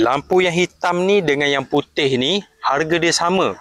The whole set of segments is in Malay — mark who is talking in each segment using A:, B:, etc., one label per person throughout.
A: lampu yang hitam ni dengan yang putih ni harga dia sama.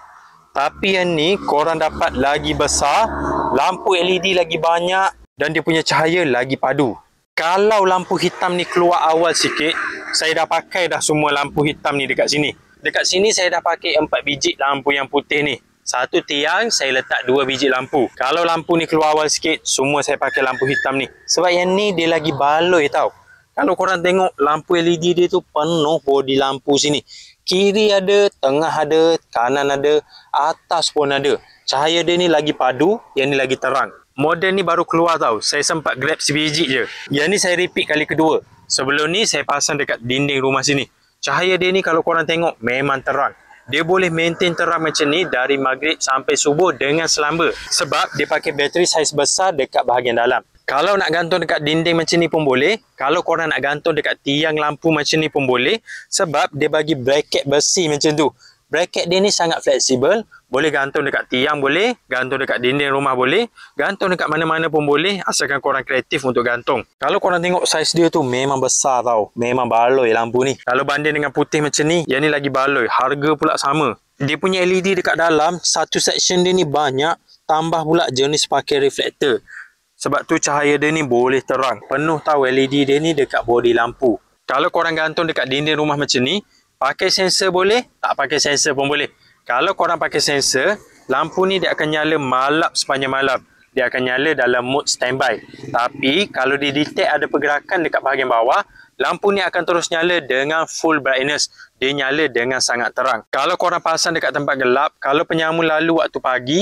A: Tapi yang ni korang dapat lagi besar, lampu LED lagi banyak dan dia punya cahaya lagi padu. Kalau lampu hitam ni keluar awal sikit, saya dah pakai dah semua lampu hitam ni dekat sini. Dekat sini saya dah pakai 4 biji lampu yang putih ni. Satu tiang saya letak 2 biji lampu. Kalau lampu ni keluar awal sikit, semua saya pakai lampu hitam ni. Sebab yang ni dia lagi baloi tau. Kalau korang tengok lampu LED dia tu penuh bodi lampu sini. Kiri ada, tengah ada, kanan ada, atas pun ada. Cahaya dia ni lagi padu, yang ni lagi terang. Model ni baru keluar tau. Saya sempat grab sebiji je. Yang ni saya repeat kali kedua. Sebelum ni saya pasang dekat dinding rumah sini. Cahaya dia ni kalau korang tengok memang terang. Dia boleh maintain terang macam ni dari maghrib sampai subuh dengan selamba. Sebab dia pakai bateri saiz besar dekat bahagian dalam. Kalau nak gantung dekat dinding macam ni pun boleh. Kalau korang nak gantung dekat tiang lampu macam ni pun boleh. Sebab dia bagi bracket besi macam tu. Bracket dia ni sangat fleksibel. Boleh gantung dekat tiang boleh. Gantung dekat dinding rumah boleh. Gantung dekat mana-mana pun boleh. Asalkan korang kreatif untuk gantung. Kalau korang tengok saiz dia tu memang besar tau. Memang baloi lampu ni. Kalau banding dengan putih macam ni, yang ni lagi baloi. Harga pula sama. Dia punya LED dekat dalam, satu section dia ni banyak. Tambah pula jenis pakai reflektor. Sebab tu cahaya dia ni boleh terang. Penuh tahu LED dia ni dekat bodi lampu. Kalau korang gantung dekat dinding rumah macam ni, pakai sensor boleh, tak pakai sensor pun boleh. Kalau korang pakai sensor, lampu ni dia akan nyala malap sepanjang malam. Dia akan nyala dalam mode standby. Tapi kalau dia detect ada pergerakan dekat bahagian bawah, lampu ni akan terus nyala dengan full brightness. Dia nyala dengan sangat terang. Kalau korang pasang dekat tempat gelap, kalau penyamun lalu waktu pagi,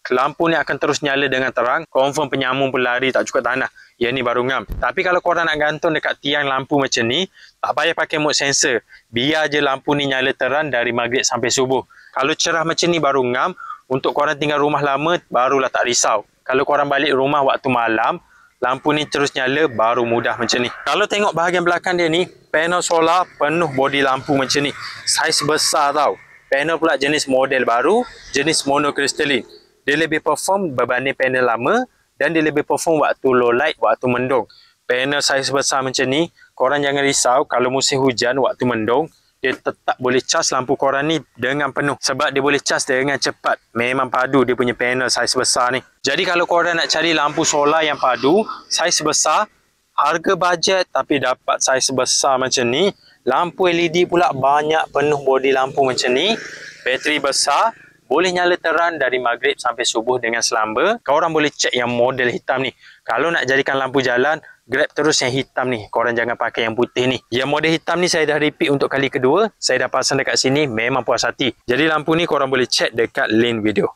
A: lampu ni akan terus nyala dengan terang. Confirm penyamun pun lari tak cukup tanah. Yang ni baru ngam. Tapi kalau korang nak gantung dekat tiang lampu macam ni, tak payah pakai mode sensor. Biar je lampu ni nyala terang dari maghrib sampai subuh. Kalau cerah macam ni baru ngam. Untuk korang tinggal rumah lama, barulah tak risau. Kalau korang balik rumah waktu malam, lampu ni terus nyala, baru mudah macam ni. Kalau tengok bahagian belakang dia ni, panel solar penuh bodi lampu macam ni. Saiz besar tau. Panel pula jenis model baru, jenis monokristalin. Dia lebih perform berbanding panel lama dan dia lebih perform waktu low light, waktu mendung. Panel saiz besar macam ni, korang jangan risau kalau musim hujan waktu mendung, dia tetap boleh cas lampu korang ni dengan penuh. Sebab dia boleh cas dengan cepat. Memang padu dia punya panel saiz besar ni. Jadi kalau korang nak cari lampu solar yang padu, saiz besar, harga bajet tapi dapat saiz besar macam ni, lampu LED pula banyak penuh bodi lampu macam ni, bateri besar, boleh nyala terang dari maghrib sampai subuh dengan selamba. Korang boleh cek yang model hitam ni. Kalau nak jadikan lampu jalan, grab terus yang hitam ni. Korang jangan pakai yang putih ni. Yang model hitam ni saya dah repeat untuk kali kedua. Saya dah pasang dekat sini, memang puas hati. Jadi lampu ni korang boleh cek dekat link video.